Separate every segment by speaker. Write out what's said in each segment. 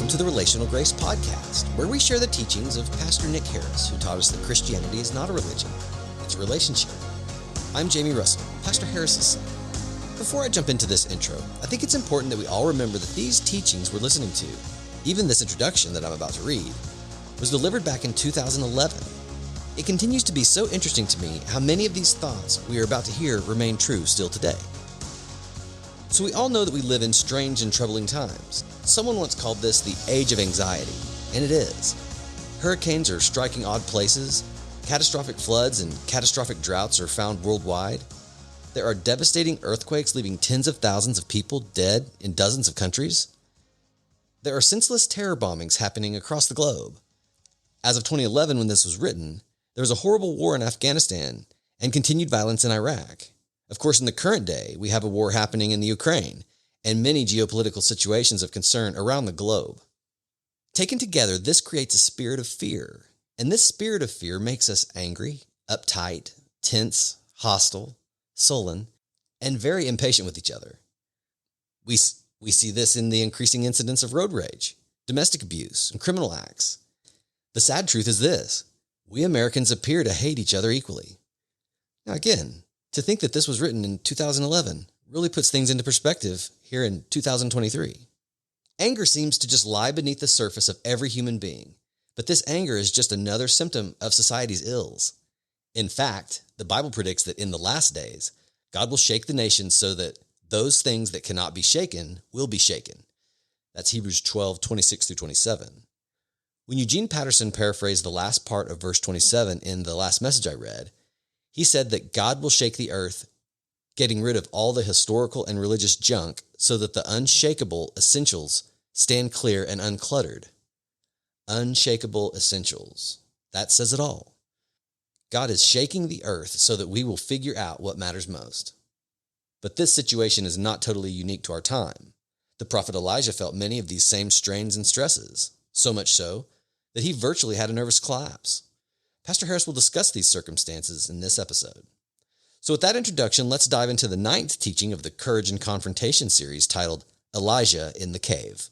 Speaker 1: welcome to the Relational Grace Podcast, where we share the teachings of Pastor Nick Harris, who taught us that Christianity is not a religion, it's a relationship. I'm Jamie Russell, Pastor Harris's son. Before I jump into this intro, I think it's important that we all remember that these teachings we're listening to, even this introduction that I'm about to read, was delivered back in 2011. It continues to be so interesting to me how many of these thoughts we are about to hear remain true still today. So we all know that we live in strange and troubling times. Someone once called this the age of anxiety, and it is. Hurricanes are striking odd places, catastrophic floods and catastrophic droughts are found worldwide. There are devastating earthquakes leaving tens of thousands of people dead in dozens of countries. There are senseless terror bombings happening across the globe. As of 2011, when this was written, there was a horrible war in Afghanistan and continued violence in Iraq. Of course, in the current day, we have a war happening in the Ukraine and many geopolitical situations of concern around the globe. Taken together, this creates a spirit of fear, and this spirit of fear makes us angry, uptight, tense, hostile, sullen, and very impatient with each other. We see this in the increasing incidence of road rage, domestic abuse, and criminal acts. The sad truth is this: we Americans appear to hate each other equally. Now again, to think that this was written in 2011 really puts things into perspective here in 2023. Anger seems to just lie beneath the surface of every human being, but this anger is just another symptom of society's ills. In fact, the Bible predicts that in the last days, God will shake the nations so that those things that cannot be shaken will be shaken. That's Hebrews 12:26-27. When Eugene Patterson paraphrased the last part of verse 27 in the last message I read, he said that God will shake the earth, getting rid of all the historical and religious junk so that the unshakable essentials stand clear and uncluttered. Unshakable essentials. That says it all. God is shaking the earth so that we will figure out what matters most. But this situation is not totally unique to our time. The prophet Elijah felt many of these same strains and stresses, so much so that he virtually had a nervous collapse. Pastor Harris will discuss these circumstances in this episode. So with that introduction, let's dive into the 9th teaching of the Courage and Confrontation series titled Elijah in the Cave.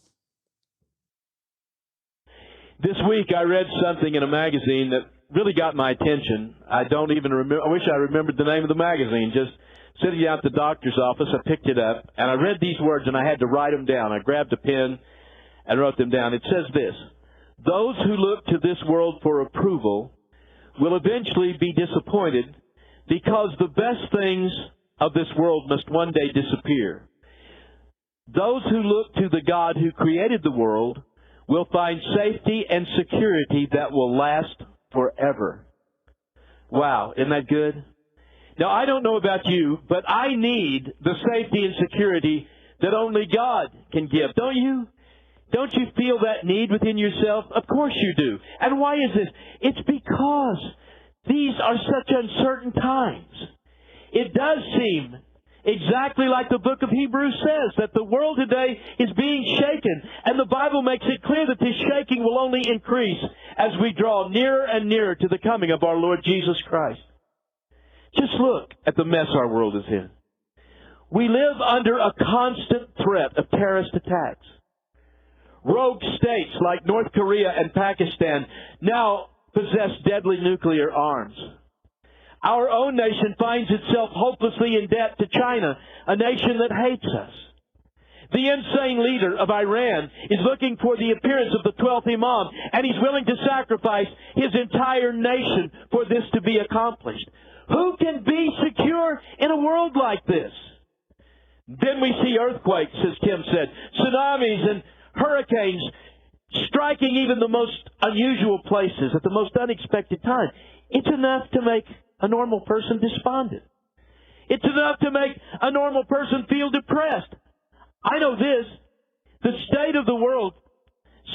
Speaker 2: This week I read something in a magazine that really got my attention. I don't even remember. I wish I remembered the name of the magazine. Just sitting down at the doctor's office, I picked it up, and I read these words, and I had to write them down. I grabbed a pen and wrote them down. It says this: "Those who look to this world for approval will eventually be disappointed because the best things of this world must one day disappear. Those who look to the God who created the world will find safety and security that will last forever." Wow, isn't that good? Now, I don't know about you, but I need the safety and security that only God can give. Don't you? Don't you feel that need within yourself? Of course you do. And why is this? It's because these are such uncertain times. It does seem exactly like the book of Hebrews says, that the world today is being shaken. And the Bible makes it clear that this shaking will only increase as we draw nearer and nearer to the coming of our Lord Jesus Christ. Just look at the mess our world is in. We live under a constant threat of terrorist attacks. Rogue states like North Korea and Pakistan now possess deadly nuclear arms. Our own nation finds itself hopelessly in debt to China, a nation that hates us. The insane leader of Iran is looking for the appearance of the 12th Imam, and he's willing to sacrifice his entire nation for this to be accomplished. Who can be secure in a world like this? Then we see earthquakes, as Kim said, tsunamis and hurricanes striking even the most unusual places at the most unexpected time. It's enough to make a normal person despondent. It's enough to make a normal person feel depressed. I know this: the state of the world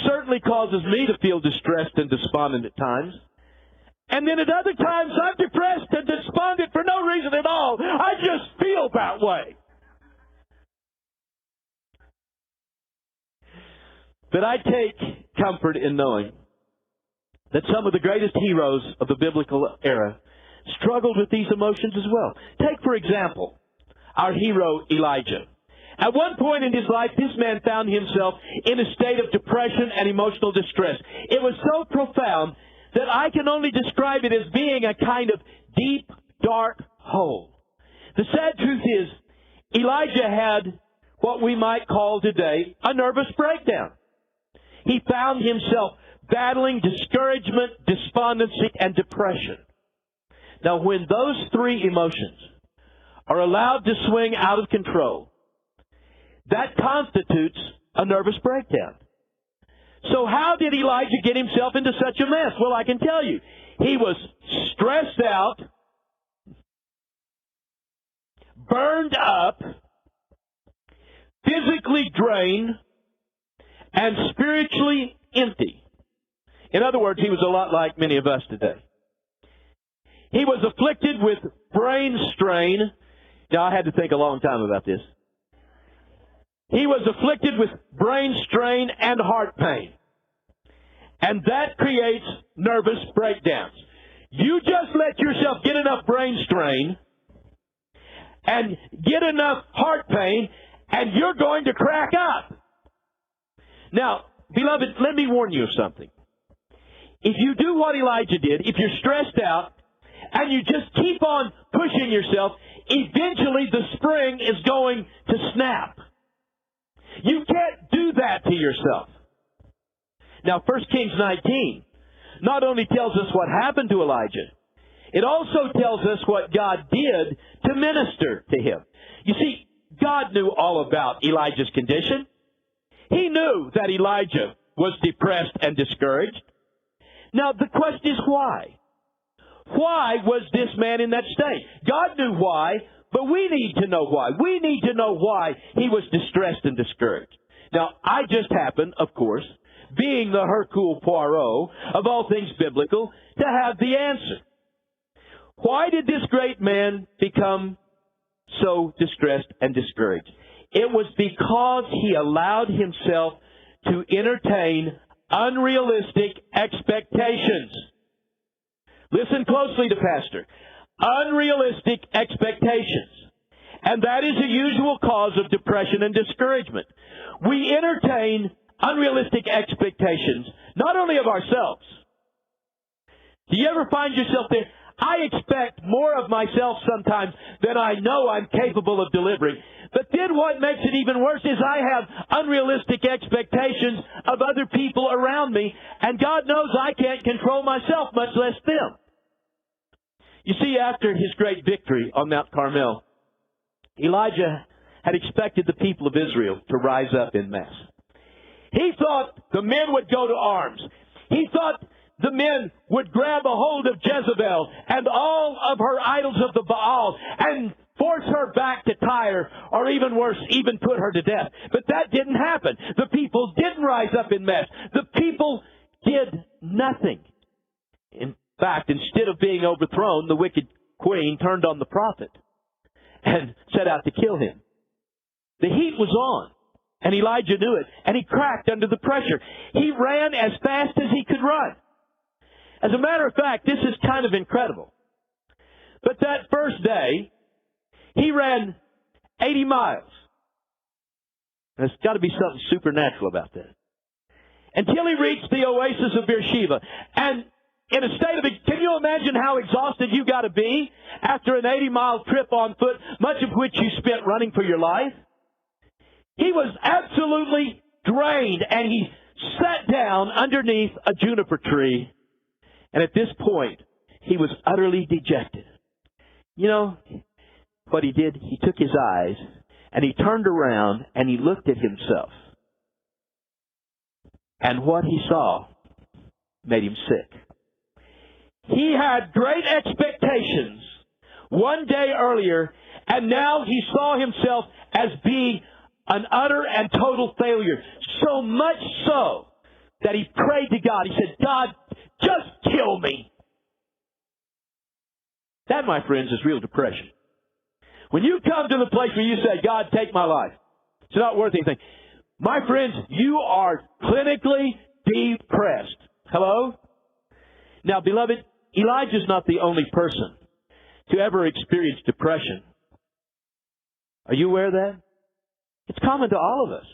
Speaker 2: certainly causes me to feel distressed and despondent at times. And then at other times I'm depressed and despondent for no reason at all. I just feel that way. But I take comfort in knowing that some of the greatest heroes of the biblical era struggled with these emotions as well. Take, for example, our hero Elijah. At one point in his life, this man found himself in a state of depression and emotional distress. It was so profound that I can only describe it as being a kind of deep, dark hole. The sad truth is, Elijah had what we might call today a nervous breakdown. He found himself battling discouragement, despondency, and depression. Now, when those three emotions are allowed to swing out of control, that constitutes a nervous breakdown. So how did Elijah get himself into such a mess? Well, I can tell you. He was stressed out, burned up, physically drained, and spiritually empty. In other words, he was a lot like many of us today. He was afflicted with brain strain. Now, I had to think a long time about this. He was afflicted with brain strain and heart pain. And that creates nervous breakdowns. You just let yourself get enough brain strain and get enough heart pain, and you're going to crack up. Now, beloved, let me warn you of something. If you do what Elijah did, if you're stressed out, and you just keep on pushing yourself, eventually the spring is going to snap. You can't do that to yourself. Now, 1 Kings 19 not only tells us what happened to Elijah, it also tells us what God did to minister to him. You see, God knew all about Elijah's condition. He knew that Elijah was depressed and discouraged. Now, the question is why? Why was this man in that state? God knew why, but we need to know why. We need to know why he was distressed and discouraged. Now, I just happen, of course, being the Hercule Poirot of all things biblical, to have the answer. Why did this great man become so distressed and discouraged? It was because he allowed himself to entertain unrealistic expectations. Listen closely to Pastor. Unrealistic expectations. And that is a usual cause of depression and discouragement. We entertain unrealistic expectations, not only of ourselves. Do you ever find yourself there? I expect more of myself sometimes than I know I'm capable of delivering. But then what makes it even worse is I have unrealistic expectations of other people around me, and God knows I can't control myself, much less them. You see, after his great victory on Mount Carmel, Elijah had expected the people of Israel to rise up en masse. He thought the men would go to arms. He thought the men would grab a hold of Jezebel and all of her idols of the Baal and force her back to Tyre, or even worse, even put her to death. But that didn't happen. The people didn't rise up en masse. The people did nothing. In fact, instead of being overthrown, the wicked queen turned on the prophet and set out to kill him. The heat was on, and Elijah knew it, and he cracked under the pressure. He ran as fast as he could run. As a matter of fact, this is kind of incredible. But that first day, he ran 80 miles. There's got to be something supernatural about that. Until he reached the oasis of Beersheba. And in a state of, can you imagine how exhausted you got to be after an 80-mile trip on foot, much of which you spent running for your life? He was absolutely drained, and he sat down underneath a juniper tree. And at this point, he was utterly dejected. You know what he did? He took his eyes, and he turned around, and he looked at himself. And what he saw made him sick. He had great expectations one day earlier, and now he saw himself as being an utter and total failure. So much so that he prayed to God. He said, God, just kill me. That, my friends, is real depression. When you come to the place where you say, God, take my life, it's not worth anything. My friends, you are clinically depressed. Hello? Now, beloved, Elijah's not the only person to ever experience depression. Are you aware of that? It's It's common to all of us.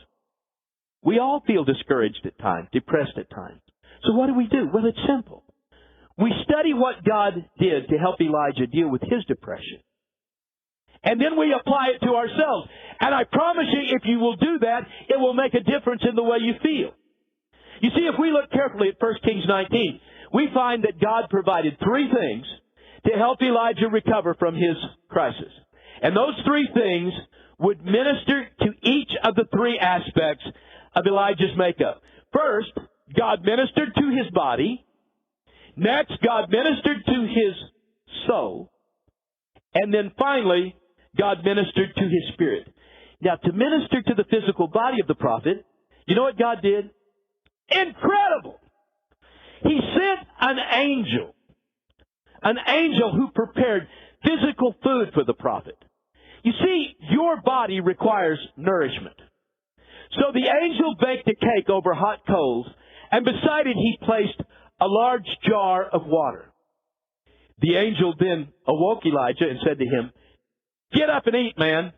Speaker 2: We all feel discouraged at times, depressed at times. So what do? Well, it's simple. We study what God did to help Elijah deal with his depression. And then we apply it to ourselves. And I promise you, if you will do that, it will make a difference in the way you feel. You see, if we look carefully at 1 Kings 19, we find that God provided three things to help Elijah recover from his crisis. And those three things would minister to each of the three aspects of Elijah's makeup. First, God ministered to his body. Next, God ministered to his soul. And then finally, God ministered to his spirit. Now, to minister to the physical body of the prophet, you know what God did? Incredible! He sent an angel who prepared physical food for the prophet. You see, your body requires nourishment. So the angel baked a cake over hot coals, and beside it he placed a large jar of water. The angel then awoke Elijah and said to him, "Get up and eat, man."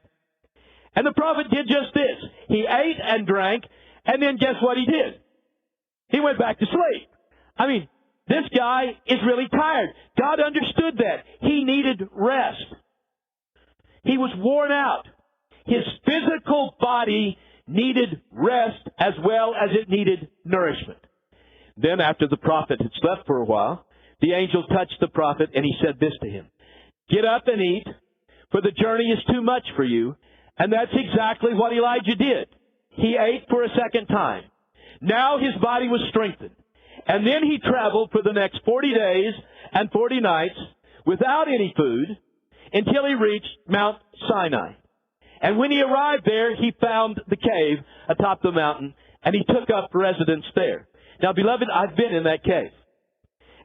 Speaker 2: And the prophet did just this. He ate and drank, and then guess what he did? He went back to sleep. I mean, this guy is really tired. God understood that. He needed rest. He was worn out. His physical body needed rest as well as it needed nourishment. Then after the prophet had slept for a while, the angel touched the prophet and he said this to him, "Get up and eat, for the journey is too much for you." And that's exactly what Elijah did. He ate for a second time. Now his body was strengthened. And then he traveled for the next 40 days and 40 nights without any food until he reached Mount Sinai. And when he arrived there, he found the cave atop the mountain, and he took up residence there. Now, beloved, I've been in that cave.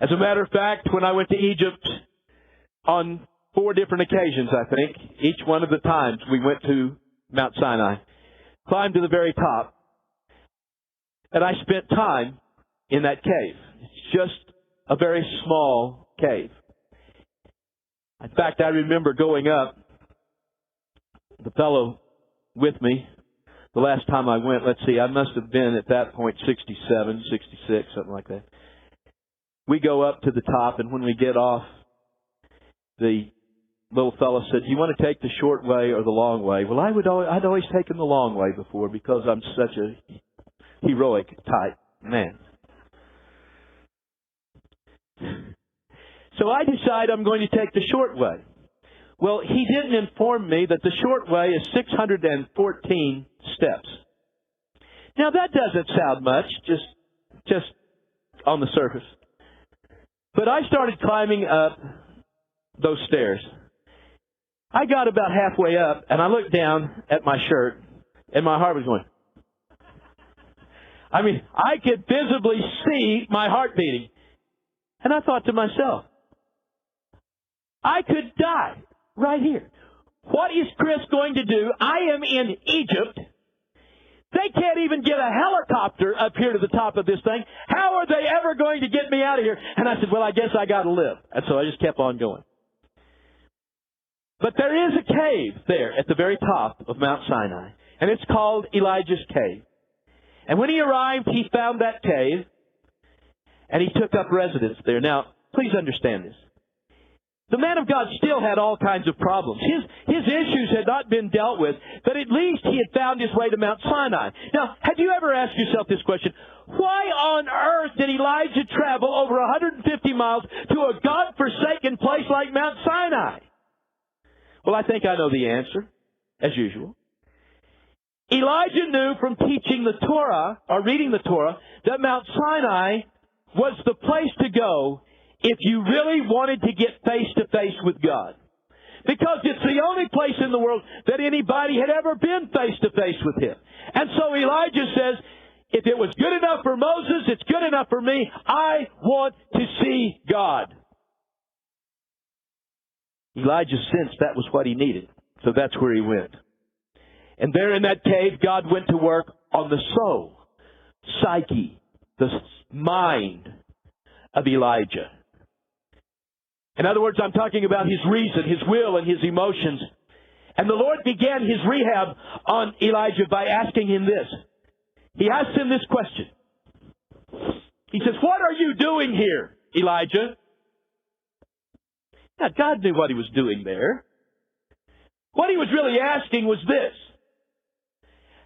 Speaker 2: As a matter of fact, when I went to Egypt on 4 different occasions, I think, each one of the times we went to Mount Sinai, climbed to the very top, and I spent time in that cave. It's just a very small cave. In fact, I remember going up, the fellow with me, the last time I went, let's see, I must have been at that point 67, 66, something like that. We go up to the top, and when we get off, the little fellow said, "Do you want to take the short way or the long way?" Well, I'd always taken the long way before because I'm such a heroic type man. So I decide I'm going to take the short way. Well, he didn't inform me that the short way is 614 steps. Now that doesn't sound much, just on the surface. But I started climbing up those stairs. I got about halfway up, and I looked down at my shirt, and my heart was going. I mean, I could visibly see my heart beating. And I thought to myself, I could die right here. What is Chris going to do? I am in Egypt. They can't even get a helicopter up here to the top of this thing. How are they ever going to get me out of here? And I said, well, I guess I got to live. And so I just kept on going. But there is a cave there at the very top of Mount Sinai, and it's called Elijah's Cave. And when he arrived, he found that cave, and he took up residence there. Now, please understand this. The man of God still had all kinds of problems. His issues had not been dealt with, but at least he had found his way to Mount Sinai. Now, have you ever asked yourself this question? Why on earth did Elijah travel over 150 miles to a God-forsaken place like Mount Sinai? Well, I think I know the answer, as usual. Elijah knew from teaching the Torah, or reading the Torah, that Mount Sinai was the place to go if you really wanted to get face-to-face with God. Because it's the only place in the world that anybody had ever been face-to-face with Him. And so Elijah says, if it was good enough for Moses, it's good enough for me. I want to see God. Elijah sensed that was what he needed. So that's where he went. And there in that cave, God went to work on the soul, psyche, the mind of Elijah. In other words, I'm talking about his reason, his will, and his emotions. And the Lord began His rehab on Elijah by asking him this. He asked him this question. He says, "What are you doing here, Elijah?" Now, God knew what He was doing there. What He was really asking was this.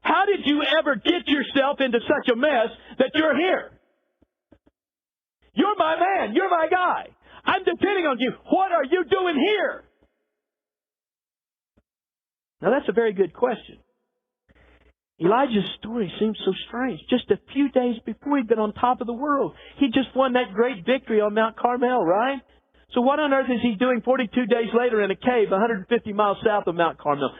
Speaker 2: How did you ever get yourself into such a mess that you're here? You're my man. You're my guy. I'm depending on you. What are you doing here? Now, that's a very good question. Elijah's story seems so strange. Just a few days before, he'd been on top of the world. He just won that great victory on Mount Carmel, right? So what on earth is he doing 42 days later in a cave 150 miles south of Mount Carmel?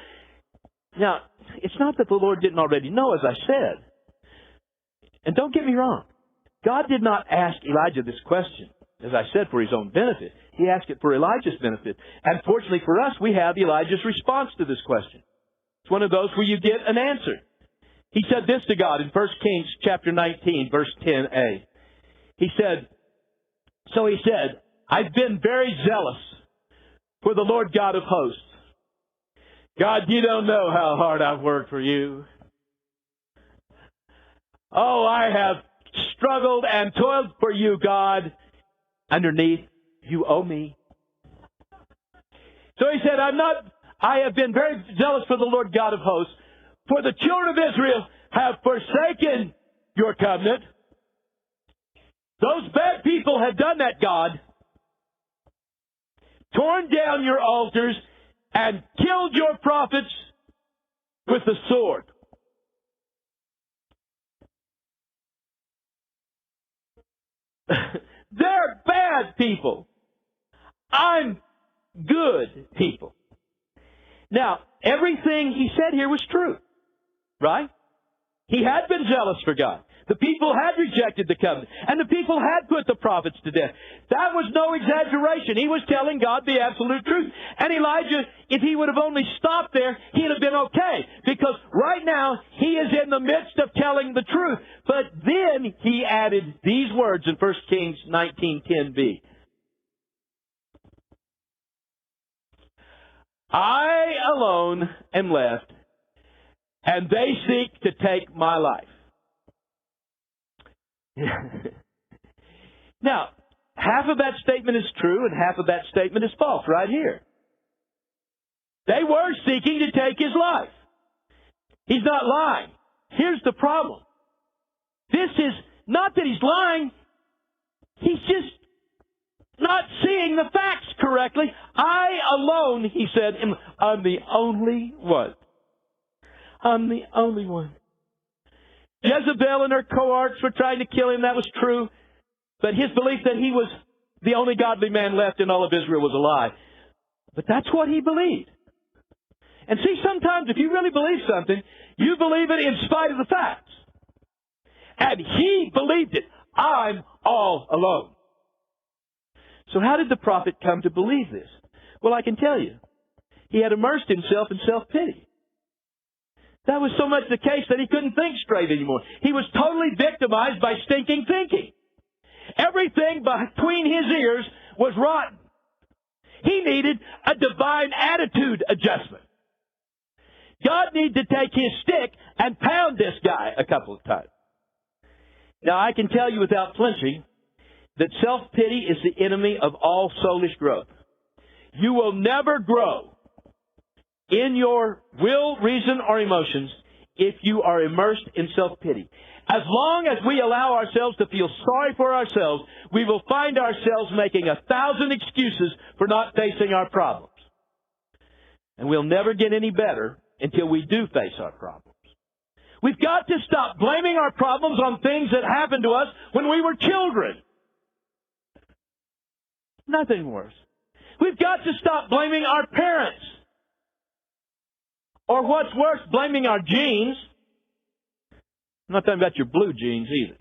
Speaker 2: Now, it's not that the Lord didn't already know, as I said. And don't get me wrong. God did not ask Elijah this question, as I said, for His own benefit. He asked it for Elijah's benefit. And fortunately for us, we have Elijah's response to this question. It's one of those where you get an answer. He said this to God in 1 Kings chapter 19, verse 10a. He said, I've been very zealous for the Lord God of hosts. God, you don't know how hard I've worked for you. Oh, I have struggled and toiled for you, God. Underneath, you owe me. So he said, I have been very zealous for the Lord God of hosts, for the children of Israel have forsaken your covenant. Those bad people have done that, God. Torn down your altars and killed your prophets with the sword. They're bad people. I'm good people. Now, everything he said here was true, right? He had been zealous for God. The people had rejected the covenant, and the people had put the prophets to death. That was no exaggeration. He was telling God the absolute truth. And Elijah, if he would have only stopped there, he'd have been okay. Because right now, he is in the midst of telling the truth. But then he added these words in 1 Kings 19:10b. I alone am left, and they seek to take my life. Now, half of that statement is true and half of that statement is false right here. They were seeking to take his life. He's not lying. Here's the problem. This is not that he's lying. He's just not seeing the facts correctly. I alone, he said, I'm the only one. I'm the only one. Jezebel and her cohorts were trying to kill him. That was true. But his belief that he was the only godly man left in all of Israel was a lie. But that's what he believed. And see, sometimes if you really believe something, you believe it in spite of the facts. And he believed it. I'm all alone. So how did the prophet come to believe this? Well, I can tell you. He had immersed himself in self-pity. That was so much the case that he couldn't think straight anymore. He was totally victimized by stinking thinking. Everything between his ears was rotten. He needed a divine attitude adjustment. God needed to take his stick and pound this guy a couple of times. Now, I can tell you without flinching that self-pity is the enemy of all soulish growth. You will never grow in your will, reason, or emotions if you are immersed in self-pity. As long as we allow ourselves to feel sorry for ourselves, we will find ourselves making 1,000 excuses for not facing our problems. And we'll never get any better until we do face our problems. We've got to stop blaming our problems on things that happened to us when we were children. Nothing worse. We've got to stop blaming our parents. Or what's worse, blaming our genes. I'm not talking about your blue jeans either.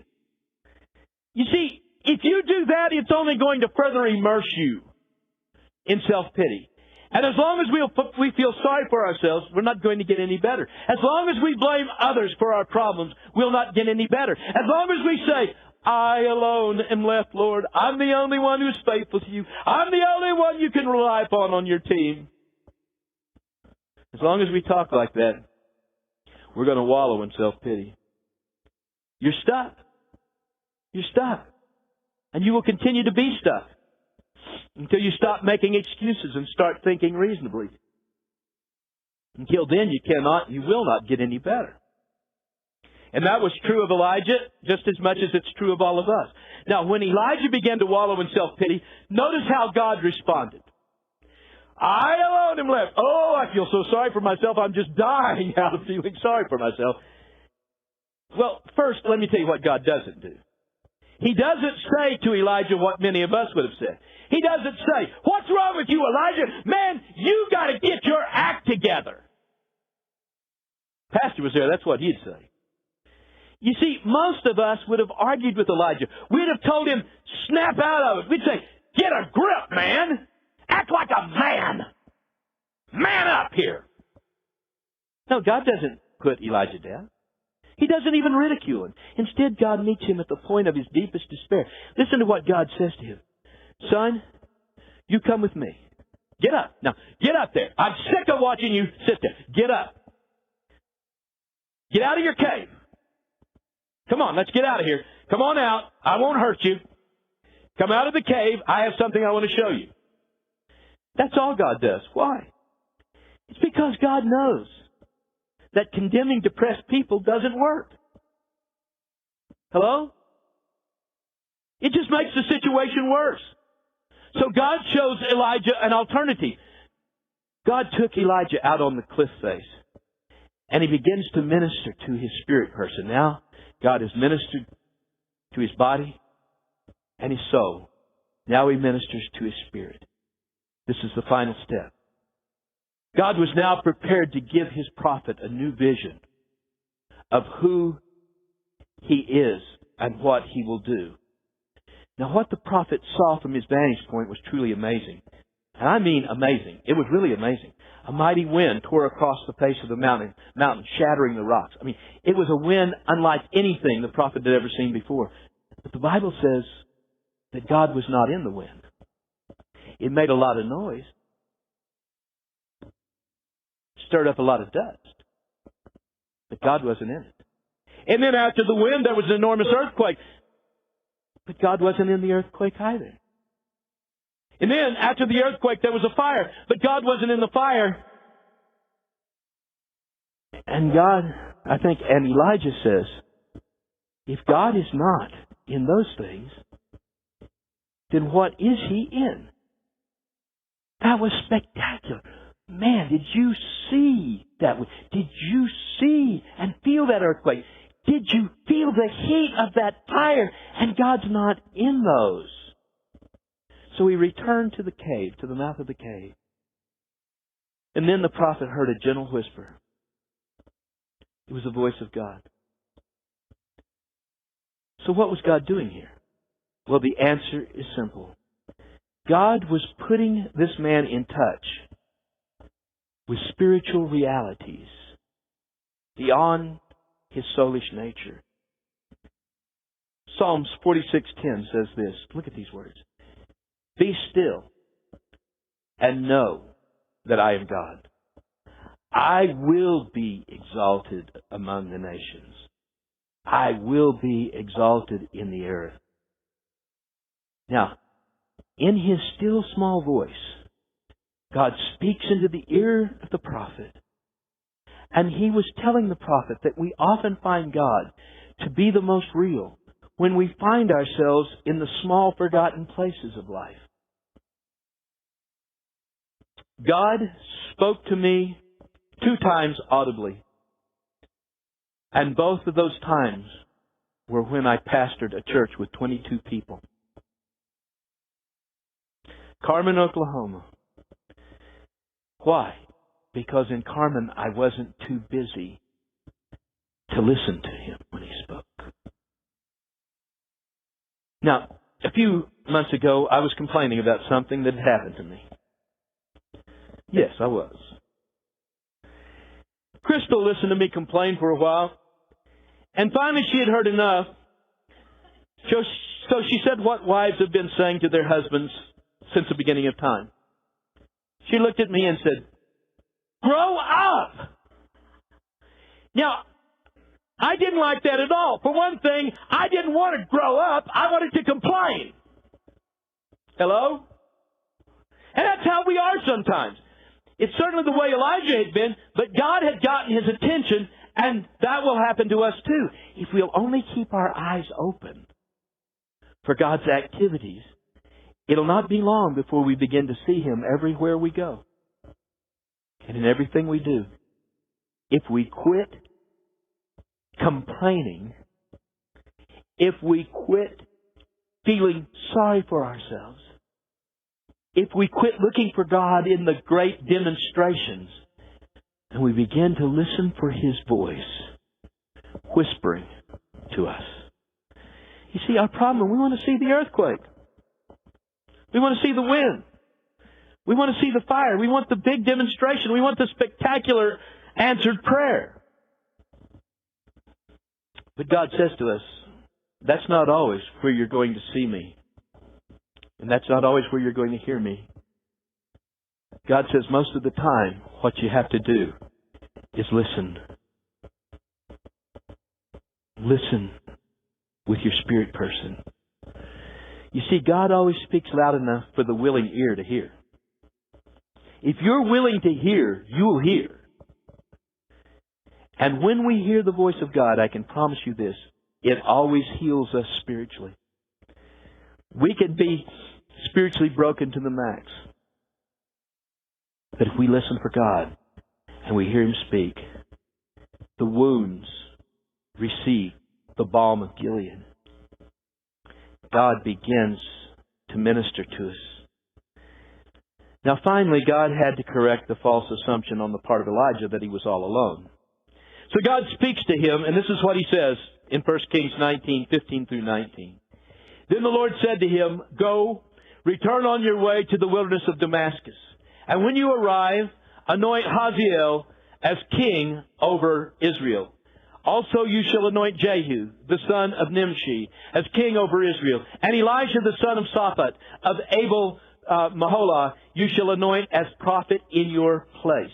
Speaker 2: You see, if you do that, it's only going to further immerse you in self-pity. And as long as we feel sorry for ourselves, we're not going to get any better. As long as we blame others for our problems, we'll not get any better. As long as we say, I alone am left, Lord. I'm the only one who's faithful to you. I'm the only one you can rely upon on your team. As long as we talk like that, we're going to wallow in self-pity. You're stuck. You're stuck. And you will continue to be stuck until you stop making excuses and start thinking reasonably. Until then, you will not get any better. And that was true of Elijah just as much as it's true of all of us. Now, when Elijah began to wallow in self-pity, notice how God responded. I alone am left. Oh, I feel so sorry for myself. I'm just dying out of feeling sorry for myself. Well, first, let me tell you what God doesn't do. He doesn't say to Elijah what many of us would have said. He doesn't say, what's wrong with you, Elijah? Man, you got to get your act together. Pastor was there. That's what he'd say. You see, most of us would have argued with Elijah. We'd have told him, snap out of it. We'd say, get a grip, man. Act like a man. Man up here. No, God doesn't put Elijah down. He doesn't even ridicule him. Instead, God meets him at the point of his deepest despair. Listen to what God says to him. Son, you come with me. Get up. Now, get up there. I'm sick of watching you sit there. Get up. Get out of your cave. Come on, let's get out of here. Come on out. I won't hurt you. Come out of the cave. I have something I want to show you. That's all God does. Why? It's because God knows that condemning depressed people doesn't work. Hello? It just makes the situation worse. So God shows Elijah an alternative. God took Elijah out on the cliff face, and He begins to minister to his spirit person. Now, God has ministered to his body and his soul. Now He ministers to his spirit. This is the final step. God was now prepared to give His prophet a new vision of who He is and what He will do. Now, what the prophet saw from his vantage point was truly amazing. And I mean amazing. It was really amazing. A mighty wind tore across the face of the mountain, shattering the rocks. I mean, it was a wind unlike anything the prophet had ever seen before. But the Bible says that God was not in the wind. It made a lot of noise. Stirred up a lot of dust. But God wasn't in it. And then after the wind, there was an enormous earthquake. But God wasn't in the earthquake either. And then after the earthquake, there was a fire. But God wasn't in the fire. And God, I think, and Elijah says, if God is not in those things, then what is He in? That was spectacular. Man, did you see that? Did you see and feel that earthquake? Did you feel the heat of that fire? And God's not in those. So he returned to the cave, to the mouth of the cave. And then the prophet heard a gentle whisper. It was the voice of God. So what was God doing here? Well, the answer is simple. God was putting this man in touch with spiritual realities beyond his soulish nature. Psalms 46:10 says this. Look at these words. Be still and know that I am God. I will be exalted among the nations. I will be exalted in the earth. Now, in His still small voice, God speaks into the ear of the prophet. And He was telling the prophet that we often find God to be the most real when we find ourselves in the small, forgotten places of life. God spoke to me 2 times audibly. And both of those times were when I pastored a church with 22 people. Carmen, Oklahoma. Why? Because in Carmen I wasn't too busy to listen to Him when He spoke. Now, a few months ago I was complaining about something that had happened to me. Yes, I was. Crystal listened to me complain for a while. And finally she had heard enough. So she said what wives have been saying to their husbands since the beginning of time. She looked at me and said, Grow up. Now, I didn't like that at all. For one thing, I didn't want to grow up. I wanted to complain. Hello? And that's how we are sometimes. It's certainly the way Elijah had been, but God had gotten his attention, and that will happen to us too. If we'll only keep our eyes open for God's activities, it'll not be long before we begin to see Him everywhere we go and in everything we do. If we quit complaining, if we quit feeling sorry for ourselves, if we quit looking for God in the great demonstrations, and we begin to listen for His voice whispering to us. You see, our problem, we want to see the earthquake. We want to see the wind. We want to see the fire. We want the big demonstration. We want the spectacular answered prayer. But God says to us, that's not always where you're going to see me. And that's not always where you're going to hear me. God says most of the time, what you have to do is listen. Listen with your spirit person. You see, God always speaks loud enough for the willing ear to hear. If you're willing to hear, you'll hear. And when we hear the voice of God, I can promise you this, it always heals us spiritually. We can be spiritually broken to the max. But if we listen for God and we hear Him speak, the wounds receive the balm of Gilead. God begins to minister to us. Now finally, God had to correct the false assumption on the part of Elijah that he was all alone. So God speaks to him, and this is what He says in 1 Kings 19:15 through 19. Then the Lord said to him, "Go, return on your way to the wilderness of Damascus. And when you arrive, anoint Hazael as king over Israel. Also you shall anoint Jehu, the son of Nimshi, as king over Israel. And Elijah, the son of Shaphat, of Abel Maholah, you shall anoint as prophet in your place.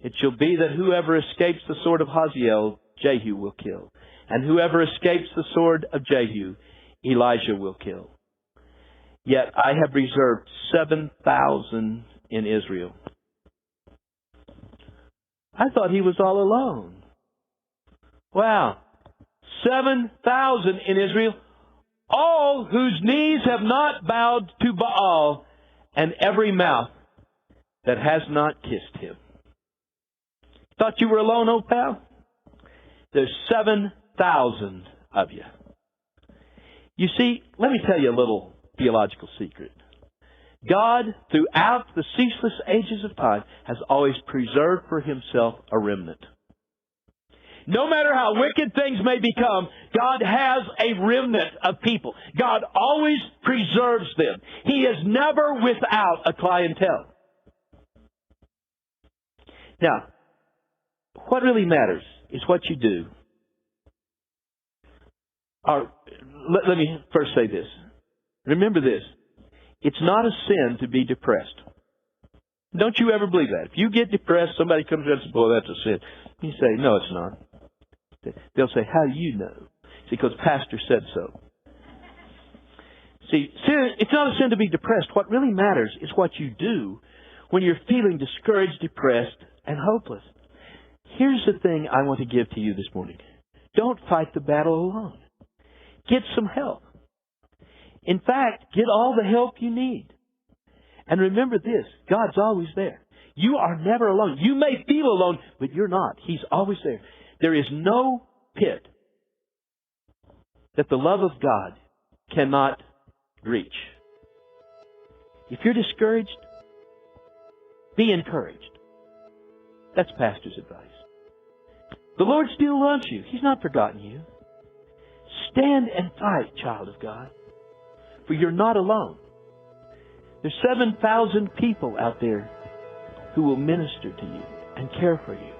Speaker 2: It shall be that whoever escapes the sword of Hazael, Jehu will kill. And whoever escapes the sword of Jehu, Elijah will kill. Yet I have reserved 7,000 in Israel." I thought he was all alone. Wow. 7,000 in Israel, all whose knees have not bowed to Baal, and every mouth that has not kissed him. Thought you were alone, old pal? There's 7,000 of you. You see, let me tell you a little theological secret. God, throughout the ceaseless ages of time, has always preserved for Himself a remnant. No matter how wicked things may become, God has a remnant of people. God always preserves them. He is never without a clientele. Now, what really matters is what you do. Let me first say this. Remember this. It's not a sin to be depressed. Don't you ever believe that. If you get depressed, somebody comes up and says, "Boy, that's a sin." You say, "No, it's not." They'll say, "How do you know?" See, because Pastor said so. See, it's not a sin to be depressed. What really matters is what you do when you're feeling discouraged, depressed, and hopeless. Here's the thing I want to give to you this morning. Don't fight the battle alone. Get some help. In fact, get all the help you need. And remember this, God's always there. You are never alone. You may feel alone, but you're not. He's always there. There is no pit that the love of God cannot reach. If you're discouraged, be encouraged. That's Pastor's advice. The Lord still loves you. He's not forgotten you. Stand and fight, child of God. For you're not alone. There's 7,000 people out there who will minister to you and care for you.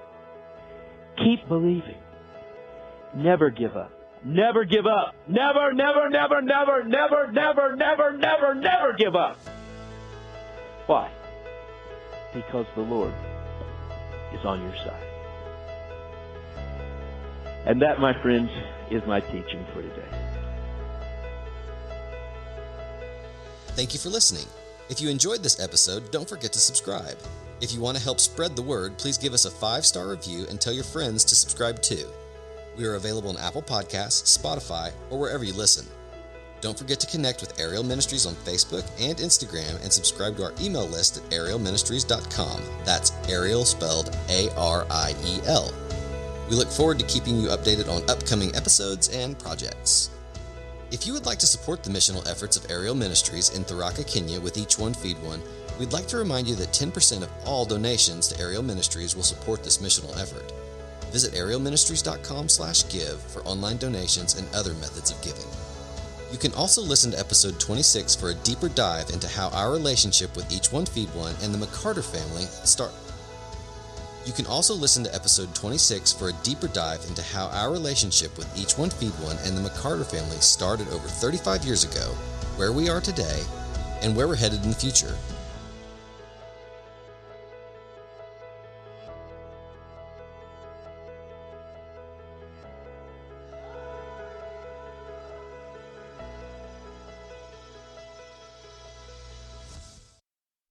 Speaker 2: Keep believing. Never give up. Never give up. Never, never, never, never, never, never, never, never, never give up. Why? Because the Lord is on your side. And that, my friends, is my teaching for today.
Speaker 1: Thank you for listening. If you enjoyed this episode, don't forget to subscribe. If you want to help spread the word, please give us a 5-star review and tell your friends to subscribe too. We are available on Apple Podcasts, Spotify, or wherever you listen. Don't forget to connect with Ariel Ministries on Facebook and Instagram and subscribe to our email list at arielministries.com. That's Ariel spelled A-R-I-E-L. We look forward to keeping you updated on upcoming episodes and projects. If you would like to support the missional efforts of Ariel Ministries in Tharaka, Kenya with Each One Feed One, we'd like to remind you that 10% of all donations to Ariel Ministries will support this missional effort. Visit arielministries.com/give for online donations and other methods of giving. You can also listen to episode 26 for a deeper dive into how our relationship with Each One Feed One and the McCarter family start. You can also listen to episode 26 for a deeper dive into how our relationship with Each One Feed One and the McCarter family started over 35 years ago, where we are today, and where we're headed in the future.